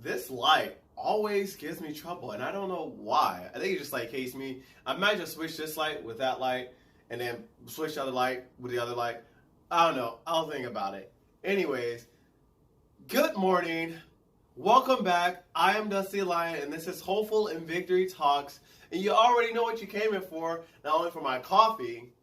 This light always gives me trouble, and I don't know why. I think it just like hates me. I might just switch this light with that light, and then switch the other light with the other light. I don't know. I'll think about it. Anyways, good morning. Welcome back. I am Dusty Lion, and this is Hopeful and Victory Talks. And you already know what you came in for, not only for my coffee,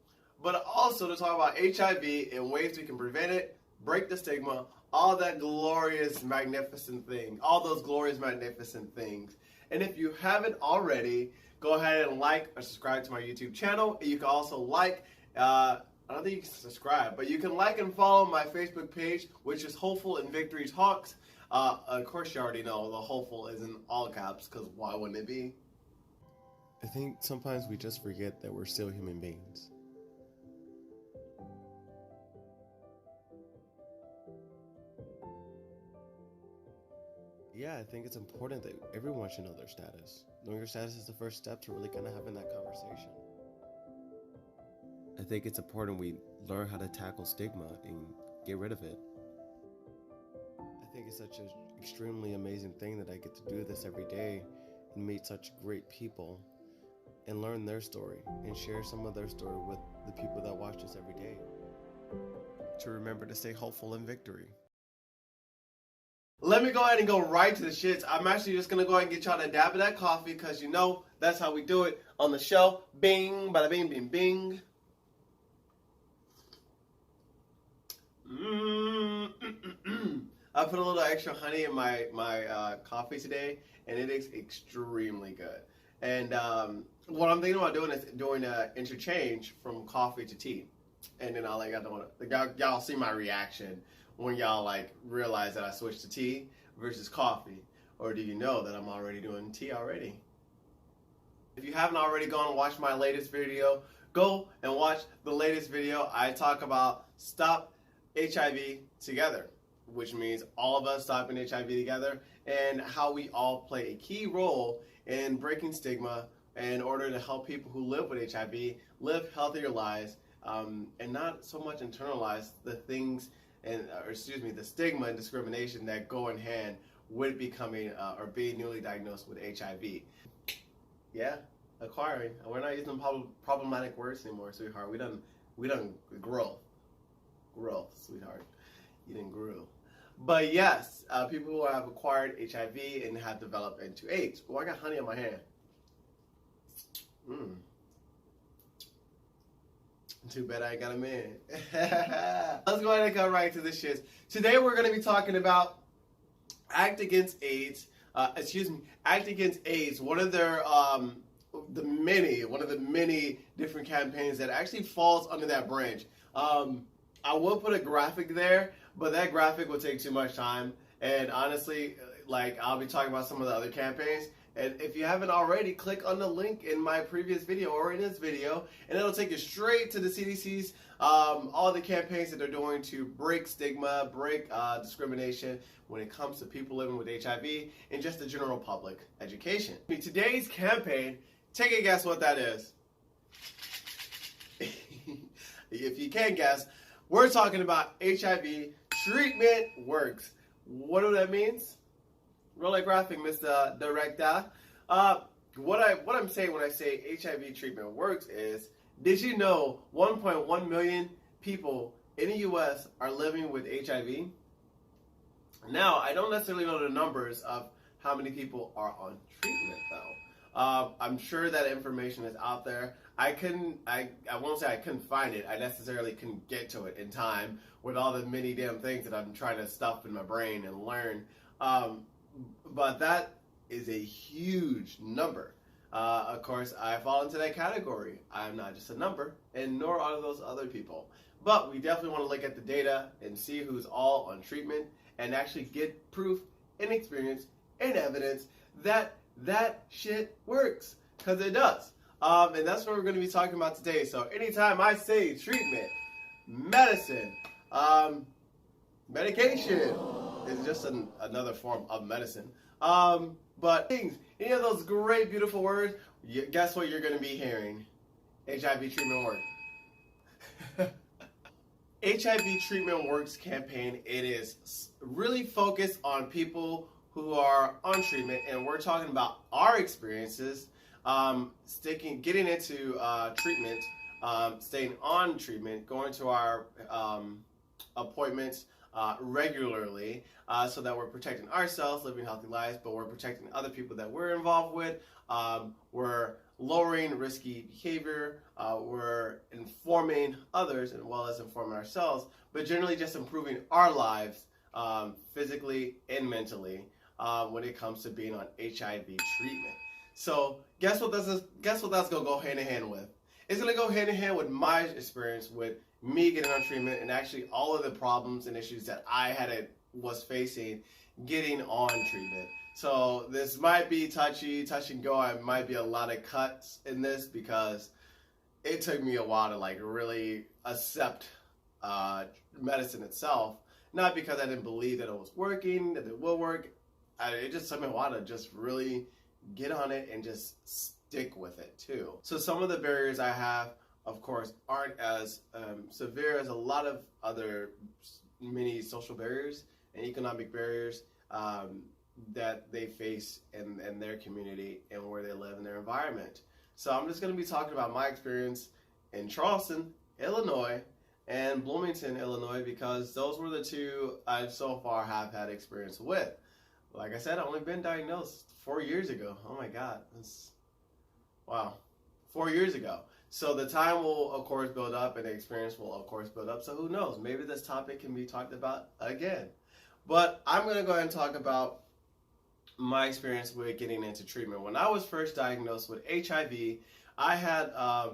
but also to talk about HIV and ways we can prevent it, break the stigma, all that glorious, magnificent thing, all those glorious, magnificent things. And if you haven't already, go ahead and like or subscribe to my YouTube channel. And you can also I don't think you can subscribe, but you can like and follow my Facebook page, which is Hopeful and Victory Talks. Of course, you already know the hopeful is in all caps, because why wouldn't it be? I think sometimes we just forget that we're still human beings. Yeah, I think it's important that everyone should know their status. Knowing your status is the first step to really kind of having that conversation. I think it's important we learn how to tackle stigma and get rid of it. I think it's such an extremely amazing thing that I get to do this every day and meet such great people and learn their story and share some of their story with the people that watch this every day. To remember to stay hopeful in victory. Let me go ahead and go right to the shits. I'm actually just going to go ahead and get y'all a dab of that coffee because you know that's how we do it on the show. Bing, bada bing, bing, bing. I put a little extra honey in my coffee today, and it is extremely good. And what I'm thinking about doing is doing an interchange from coffee to tea. And then y'all see my reaction when y'all like realize that I switched to tea versus coffee. Or do you know that I'm already doing tea already? If you haven't already gone and watched my latest video, go and watch the latest video. I talk about Stop HIV Together, which means all of us stopping HIV together and how we all play a key role in breaking stigma in order to help people who live with HIV live healthier lives and not so much internalize the things the stigma and discrimination that go in hand with becoming or being newly diagnosed with HIV. Yeah, acquiring. We're not using problematic words anymore, sweetheart. We done growth, sweetheart. You didn't grow. But yes, people who have acquired HIV and have developed into AIDS. Oh, I got honey on my hand. Too bad I ain't got a man. Let's go ahead and go right to the shits. Today we're going to be talking about Act Against AIDS. Act Against AIDS. One of the many different campaigns that actually falls under that branch. I will put a graphic there, but that graphic will take too much time. And honestly, like I'll be talking about some of the other campaigns. And if you haven't already, click on the link in my previous video or in this video, and it'll take you straight to the CDC's, all the campaigns that they're doing to break stigma, break discrimination when it comes to people living with HIV and just the general public education. Today's campaign, take a guess what that is. If you can't guess, we're talking about HIV treatment works. What do that means? Roll a graphic, Mr. Director. What I'm saying when I say HIV treatment works is, did you know 1.1 million people in the U.S. are living with HIV? Now, I don't necessarily know the numbers of how many people are on treatment, though. I'm sure that information is out there. I won't say I couldn't find it. I necessarily couldn't get to it in time with all the many damn things that I'm trying to stuff in my brain and learn. But that is a huge number. Of course, I fall into that category. I'm not just a number, and nor are those other people. But we definitely want to look at the data and see who's all on treatment and actually get proof and experience and evidence that that shit works. Because it does. And that's what we're going to be talking about today. So anytime I say treatment, medicine, medication is just another form of medicine. But things, any of those great, beautiful words, guess what you're going to be hearing? HIV treatment work. HIV treatment works campaign. It is really focused on people who are on treatment, and we're talking about our experiences getting into treatment, staying on treatment, going to our appointments regularly, so that we're protecting ourselves, living healthy lives, but we're protecting other people that we're involved with. We're lowering risky behavior. We're informing others as well as informing ourselves, but generally just improving our lives physically and mentally when it comes to being on HIV treatment. So guess what that's gonna go hand in hand with? It's gonna go hand in hand with my experience with me getting on treatment and actually all of the problems and issues that I was facing getting on treatment. So this might be touch and go. It might be a lot of cuts in this because it took me a while to like really accept medicine itself. Not because I didn't believe that it was working, that it will work. It just took me a while to just really get on it and just stick with it too. So some of the barriers I have, of course, aren't as severe as a lot of other many social barriers and economic barriers that they face in their community and where they live in their environment. So I'm just going to be talking about my experience in Charleston, Illinois, and Bloomington, Illinois, because those were the two I so far have had experience with. Like I said, I've only been diagnosed 4 years ago. Oh my God. Wow. 4 years ago. So the time will, of course, build up and the experience will, of course, build up. So who knows? Maybe this topic can be talked about again. But I'm going to go ahead and talk about my experience with getting into treatment. When I was first diagnosed with HIV, I had, I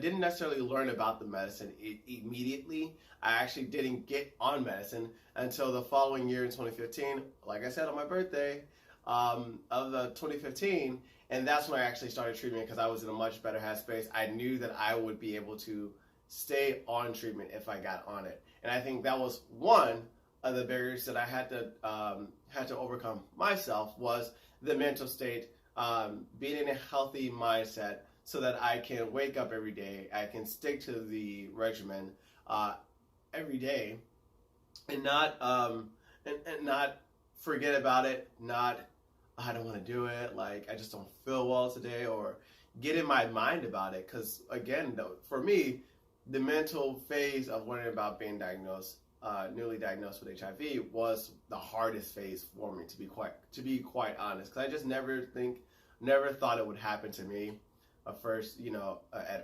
didn't necessarily learn about the medicine immediately. I actually didn't get on medicine until the following year in 2015, like I said, on my birthday of 2015. And that's when I actually started treatment because I was in a much better headspace. I knew that I would be able to stay on treatment if I got on it. And I think that was one of the barriers that I had to overcome myself, was the mental state, being in a healthy mindset so that I can wake up every day, I can stick to the regimen every day and not forget about it, not I don't want to do it, like I just don't feel well today, or get in my mind about it. Because again, for me, the mental phase of learning about being diagnosed, newly diagnosed with HIV, was the hardest phase for me, to be quite honest. Because I just never thought it would happen to me. First, I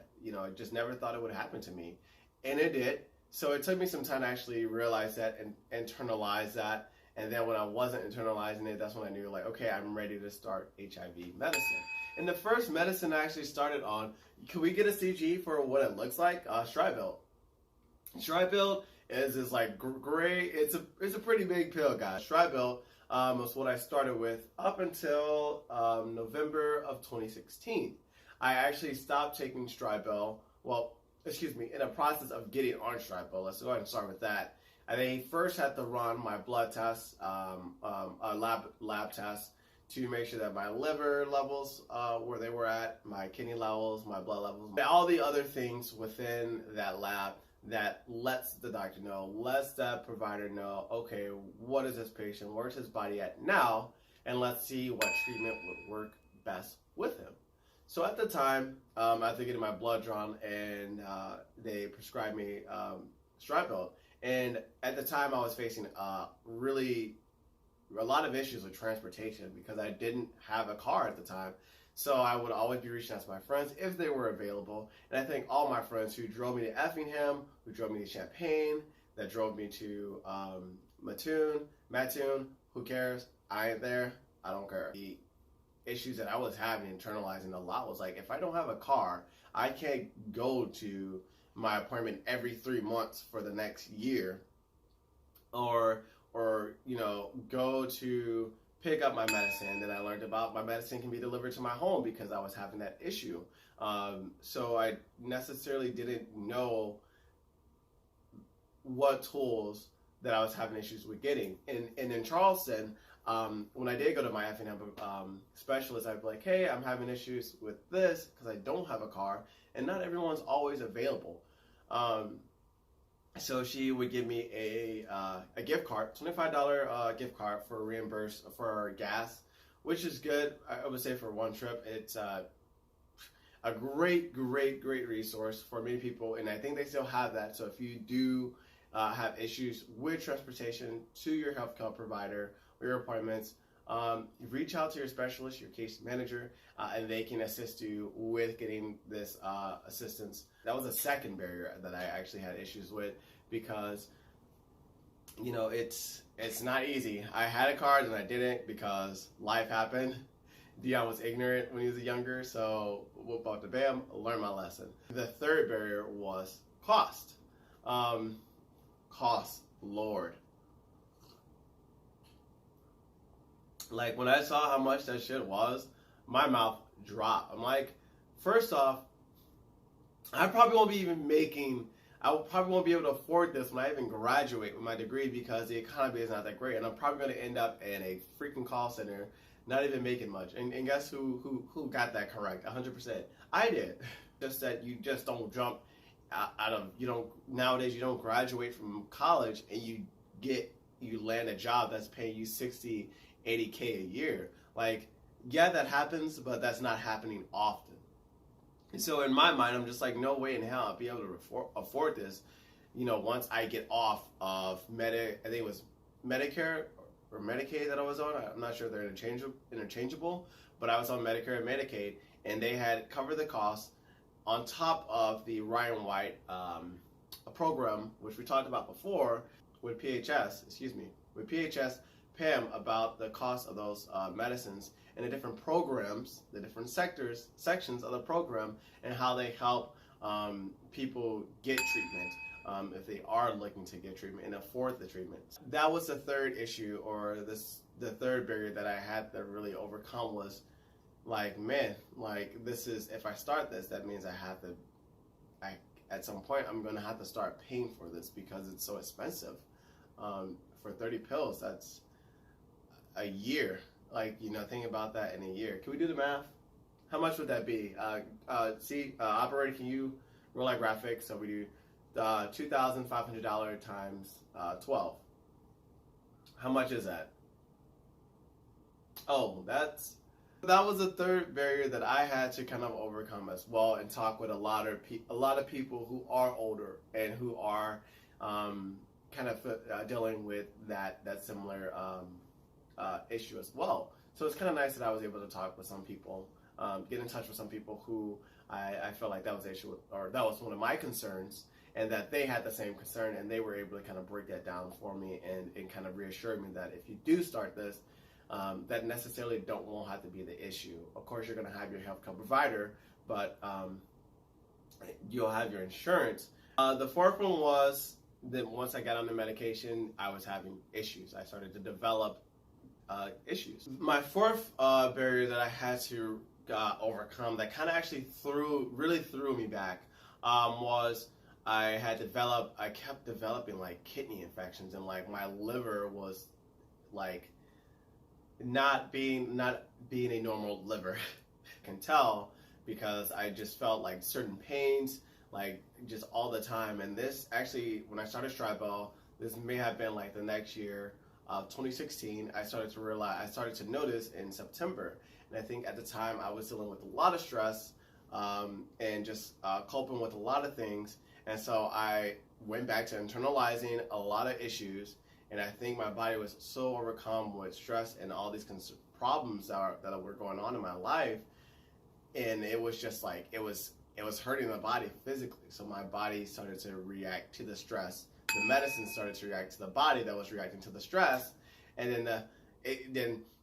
just never thought it would happen to me, and it did. So it took me some time to actually realize that and internalize that. And then when I wasn't internalizing it, that's when I knew, like, okay, I'm ready to start HIV medicine. And the first medicine I actually started on, can we get a CG for what it looks like? Stribilt. Stribilt is this like gray. It's a pretty big pill, guys. Stribilt was what I started with up until November of 2016. I actually stopped taking Stribilt. In a process of getting on Stribilt. Let's go ahead and start with that. I first had to run my blood test, a lab test, to make sure that my liver levels where they were at, my kidney levels, my blood levels, all the other things within that lab that lets the doctor know, lets that provider know, okay, what is this patient, where's his body at now, and let's see what treatment would work best with him. So at the time, after getting my blood drawn, and they prescribed me Stribilt. And at the time, I was facing a lot of issues with transportation because I didn't have a car at the time. So I would always be reaching out to my friends if they were available. And I think all my friends who drove me to Effingham, who drove me to Champaign, that drove me to Mattoon, who cares? I ain't there. I don't care. The issues that I was having, internalizing a lot, was like, if I don't have a car, I can't go to my appointment every 3 months for the next year, or go to pick up my medicine. Then I learned about my medicine can be delivered to my home because I was having that issue. So I necessarily didn't know what tools that I was having issues with getting. And in Charleston, when I did go to my Effingham specialist, I'd be like, hey, I'm having issues with this because I don't have a car, and not everyone's always available. So she would give me a gift card, $25 gift card for reimburse for gas, which is good. I would say for one trip, it's a great resource for many people, and I think they still have that. So if you do have issues with transportation to your healthcare provider or your appointments, reach out to your specialist, your case manager, and they can assist you with getting this assistance. That was a second barrier that I actually had issues with because, you know, it's not easy. I had a card and I didn't because life happened. Dion was ignorant when he was younger, so whoop up the bam, learn my lesson. The third barrier was cost. Cost, Lord. Like, when I saw how much that shit was, my mouth dropped. I'm like, first off, I probably won't be able to afford this when I even graduate with my degree because the economy is not that great. And I'm probably going to end up in a freaking call center, not even making much. And guess who got that correct? 100%. I did. Just that you just don't jump out of, nowadays you don't graduate from college and you land a job that's paying you 60, 80K a year. Like, yeah, that happens, but that's not happening often. And so in my mind, I'm just like, no way in hell I'll be able to afford this, once I get off of I think it was Medicare or Medicaid that I was on. I'm not sure if they're interchangeable, but I was on Medicare and Medicaid, and they had covered the cost on top of the Ryan White program, which we talked about before with PHS, Pam, about the cost of those medicines and the different programs, the different sections of the program, and how they help people get treatment if they are looking to get treatment and afford the treatment. That was the third issue, or the third barrier that I had to really overcome was, like, man, like, this is, if I start this, that means at some point, I'm going to have to start paying for this because it's so expensive. For 30 pills, that's a year. Like, think about that in a year. Can we do the math? How much would that be? Operator, can you roll our graphics? So we do $2,500 times 12. How much is that? Oh, that was the third barrier that I had to kind of overcome as well, and talk with a lot of people who are older and who are kind of dealing with that similar issue as well. So it's kind of nice that I was able to talk with some people, get in touch with some people who I felt like that was an issue with, or that was one of my concerns, and that they had the same concern, and they were able to kind of break that down for me and kind of reassure me that if you do start this, that necessarily won't have to be the issue. Of course, you're going to have your healthcare provider, but you'll have your insurance. The fourth one was that once I got on the medication, I was having issues. I started to develop issues. My fourth barrier that I had to overcome that kind of actually really threw me back was I kept developing like kidney infections, and like my liver was like not being a normal liver. I can tell because I just felt like certain pains like just all the time. And this actually, when I started Stribel, this may have been like the next year of 2016, I started to notice in September. And I think at the time I was dealing with a lot of stress and just coping with a lot of things. And so I went back to internalizing a lot of issues. And I think my body was so overcome with stress and all these problems that were going on in my life. And it was just like, it was hurting my body physically. So my body started to react to the stress. The medicine started to react to the body that was reacting to the stress. And then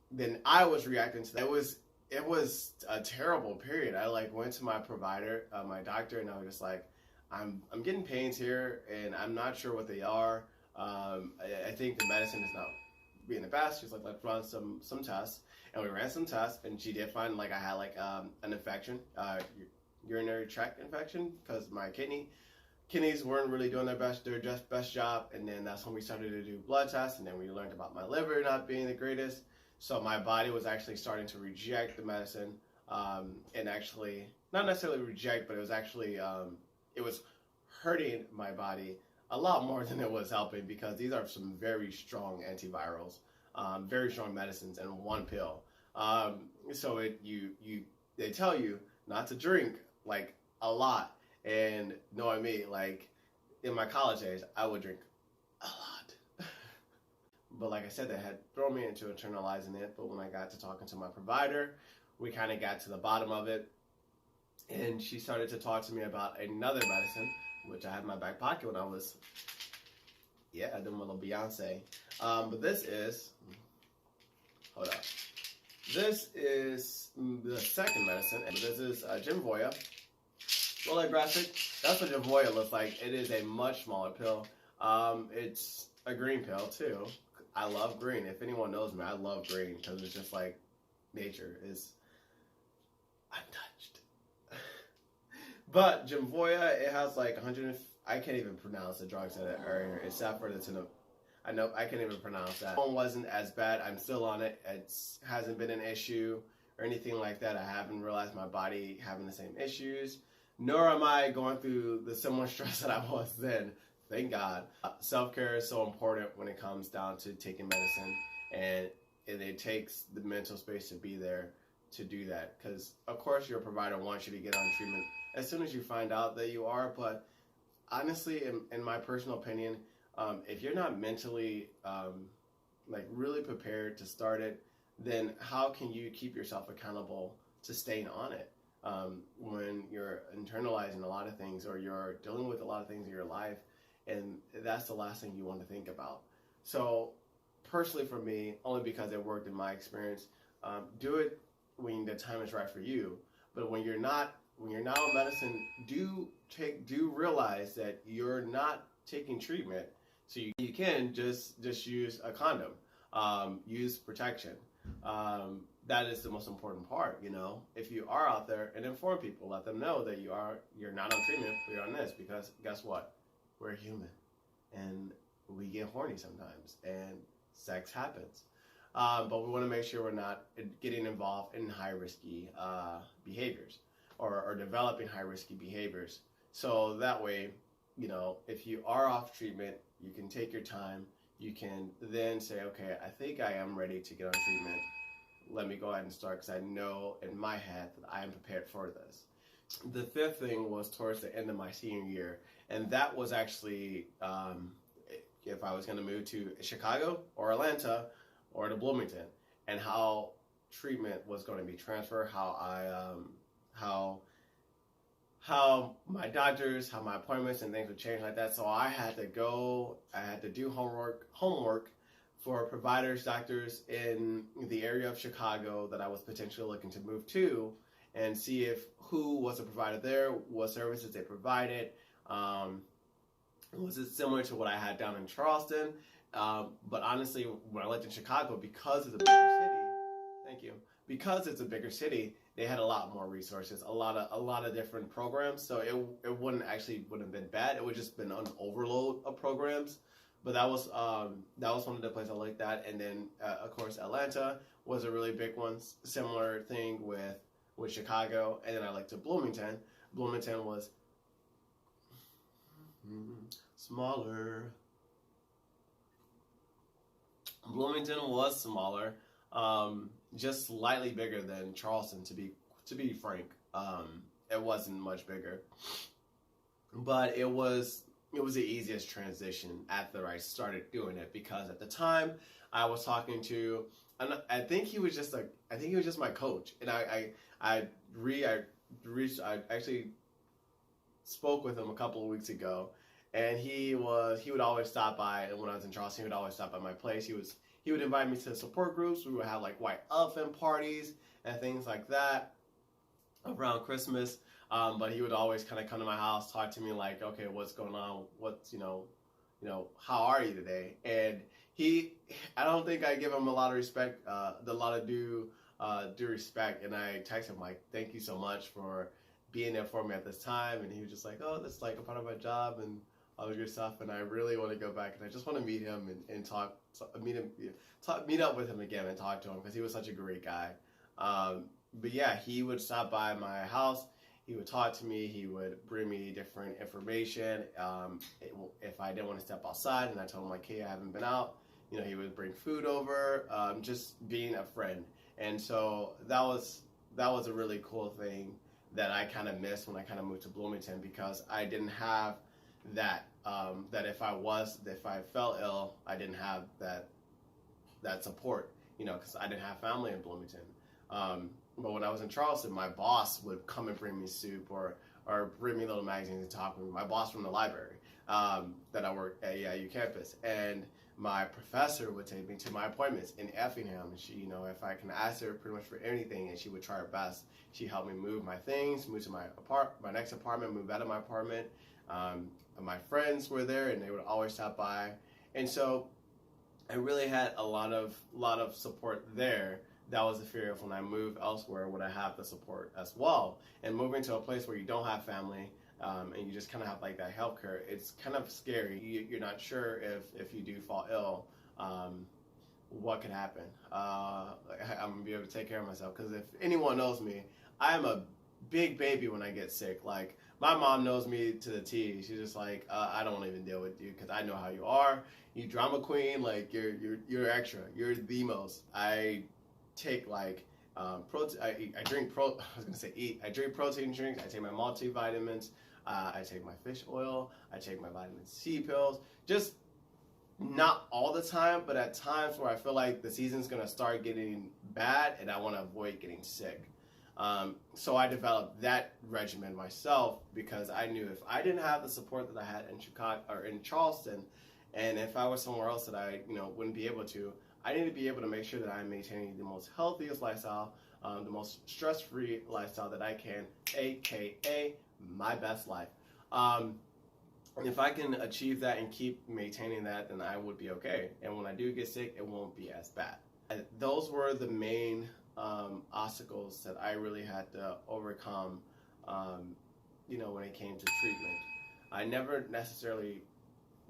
then I was reacting to that. It was a terrible period. I like went to my provider, my doctor, and I was just like, I'm getting pains here, and I'm not sure what they are. I think the medicine is not being the best. She's like, let's run some tests. And we ran some tests, and she did find like I had like an infection, urinary tract infection, because my kidneys weren't really doing their best job. And then that's when we started to do blood tests, and then we learned about my liver not being the greatest. So my body was actually starting to reject the medicine, and actually not necessarily reject, but it was actually it was hurting my body a lot more than it was helping, because these are some very strong antivirals, very strong medicines in one pill. So they tell you not to drink like a lot. And knowing me, like in my college days, I would drink a lot. But like I said, they had thrown me into internalizing it. But when I got to talking to my provider, we kind of got to the bottom of it. And she started to talk to me about another medicine, which I had in my back pocket when I was, doing my little Beyonce. But this is, hold up. This is the second medicine. And this is Jimvoya. Well, like graphic, that's what Jimvoya looks like. It is a much smaller pill. It's a green pill too. I love green. If anyone knows me, I love green because it's just like nature is untouched. But Jimvoya, it has like 100. I can't even pronounce the drugs that are in here. It's saffordinol. I know I can't even pronounce that. One wasn't as bad. I'm still on it. It hasn't been an issue or anything like that. I haven't realized my body having the same issues. Nor am I going through the similar stress that I was then. Thank God. Self-care is so important when it comes down to taking medicine, and it takes the mental space to be there to do that. Because, of course, your provider wants you to get on treatment as soon as you find out that you are. But honestly, in my personal opinion, if you're not mentally really prepared to start it, then how can you keep yourself accountable to staying on it? When you're internalizing a lot of things, or you're dealing with a lot of things in your life, and that's the last thing you want to think about. So personally for me, only because it worked in my experience, do it when the time is right for you. But when you're not on medicine, do realize that you're not taking treatment. So you can just use a condom, use protection. That is the most important part, if you are out there, and inform people, let them know that you're not on treatment, but you're on this, because guess what? We're human, and we get horny sometimes, and sex happens. But we want to make sure we're not getting involved in high risky behaviors, or developing high risky behaviors. So that way, if you are off treatment, you can take your time. You can then say, okay, I think I am ready to get on treatment. Let me go ahead and start, because I know in my head that I am prepared for this. The fifth thing was towards the end of my senior year, and that was actually if I was going to move to Chicago or Atlanta or to Bloomington, and how treatment was going to be transferred, how my doctors, how my appointments and things would change like that. So I had to do homework for providers, doctors in the area of Chicago that I was potentially looking to move to, and see who was a provider there, what services they provided. Was it similar to what I had down in Charleston? But honestly, when I lived in Chicago, because it's a bigger city, because it's a bigger city, they had a lot more resources, a lot of different programs. So it wouldn't have been bad. It would just been an overload of programs. But that was one of the places I liked that. And then of course Atlanta was a really big one. Similar thing with Chicago. And then I liked Bloomington. Bloomington was smaller. Bloomington was smaller, just slightly bigger than Charleston. To be frank, it wasn't much bigger, but it was the easiest transition after I started doing it, because at the time I was talking to, and I think he was just my coach, and I actually spoke with him a couple of weeks ago, and he would always stop by, and when I was in Charleston, he would always stop by my place. He would invite me to support groups. We would have like white elephant parties and things like that around Christmas. But he would always kind of come to my house, talk to me like, okay, what's going on? What's, how are you today? And I don't think I give him a lot of respect, due respect. And I text him like, thank you so much for being there for me at this time. And he was just like, oh, that's like a part of my job and all the good stuff. And I really want to go back, and I just want to meet him and meet up with him again and talk to him, because he was such a great guy. But yeah, he would stop by my house, he would talk to me. He would bring me different information. If I didn't want to step outside and I told him like, hey, I haven't been out, he would bring food over, just being a friend. And so that was a really cool thing that I kind of missed when I kind of moved to Bloomington, because I didn't have that, that if I fell ill, I didn't have that support, because I didn't have family in Bloomington. But when I was in Charleston, my boss would come and bring me soup or bring me little magazines and talk with me. My boss from the library that I worked at EIU campus. And my professor would take me to my appointments in Effingham. And she, if I can ask her pretty much for anything, and she would try her best. She helped me move my things, move to my next apartment, move out of my apartment. My friends were there, and they would always stop by. And so I really had a lot of support there. That was the fear of when I moved elsewhere, would I have the support as well? And moving to a place where you don't have family, and you just kind of have like that healthcare, it's kind of scary. You're not sure if you do fall ill, what could happen. I'm gonna be able to take care of myself, because if anyone knows me, I am a big baby when I get sick. Like, my mom knows me to the T. She's just like, I don't even deal with you, because I know how you are. You drama queen, like you're extra. You're the most. I take like protein. I drink protein drinks. I take my multivitamins. I take my fish oil. I take my vitamin C pills. Just not all the time, but at times where I feel like the season's gonna start getting bad and I want to avoid getting sick. So I developed that regimen myself, because I knew if I didn't have the support that I had in Chicago or in Charleston, and if I was somewhere else that I wouldn't be able to, I need to be able to make sure that I'm maintaining the most healthiest lifestyle, the most stress-free lifestyle that I can, aka my best life. And if I can achieve that and keep maintaining that, then I would be okay. And when I do get sick, it won't be as bad. And those were the main obstacles that I really had to overcome, when it came to treatment. I never necessarily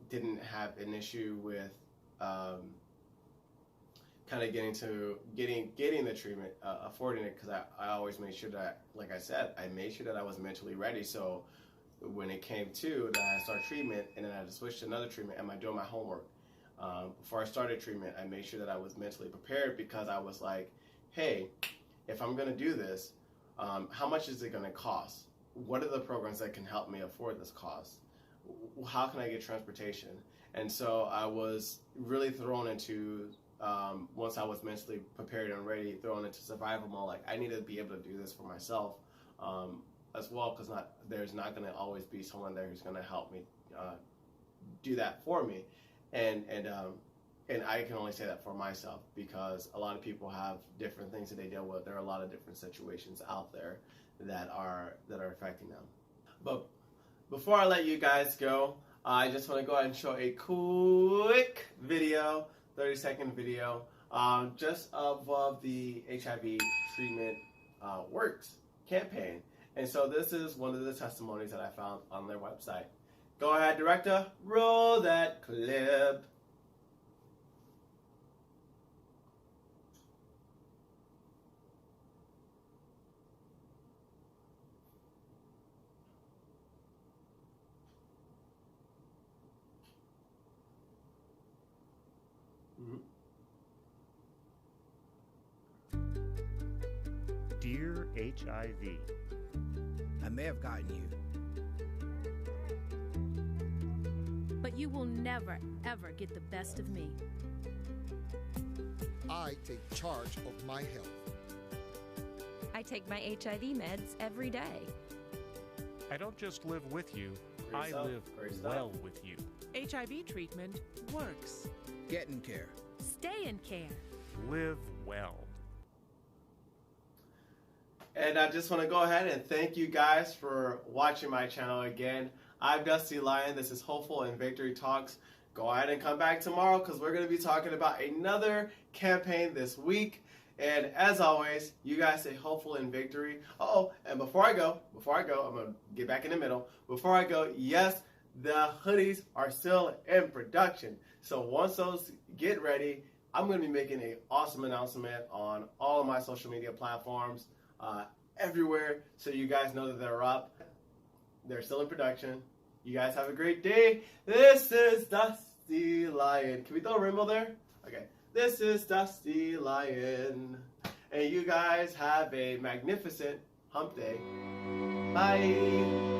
didn't have an issue with kind of getting the treatment, affording it, because I always made sure that, like I said, I made sure that I was mentally ready. So when it came to that, I started treatment, and then I had to switch to another treatment. Am I doing my homework? Before I started treatment, I made sure that I was mentally prepared, because I was like, hey, if I'm going to do this, how much is it going to cost? What are the programs that can help me afford this cost? How can I get transportation? And so I was really thrown into, once I was mentally prepared and ready, thrown into survival mode. Like, I need to be able to do this for myself as well, because there's not going to always be someone there who's going to help me do that for me. And I can only say that for myself, because a lot of people have different things that they deal with. There are a lot of different situations out there that are affecting them. But before I let you guys go, I just want to go ahead and show a quick video, 30-second video, just of the HIV treatment works campaign. And so this is one of the testimonies that I found on their website. Go ahead, director, roll that clip. Dear HIV, I may have gotten you, but you will never, ever get the best of me. I take charge of my health. I take my HIV meds every day. I don't just live with you, I live well with you. HIV treatment works. Get in care. Stay in care. Live well. And I just want to go ahead and thank you guys for watching my channel again. I'm Dusty Lion. This is Hopeful and Victory Talks. Go ahead and come back tomorrow, because we're going to be talking about another campaign this week. And as always, you guys stay hopeful in victory. And before I go, I'm going to get back in the middle. Before I go, yes, the hoodies are still in production. So once those get ready, I'm going to be making an awesome announcement on all of my social media platforms. everywhere so you guys know that they're up. They're still in production. You guys have a great day. This is Dusty Lion. Can we throw a rainbow there? Okay. This is Dusty Lion. And you guys have a magnificent hump day. Bye.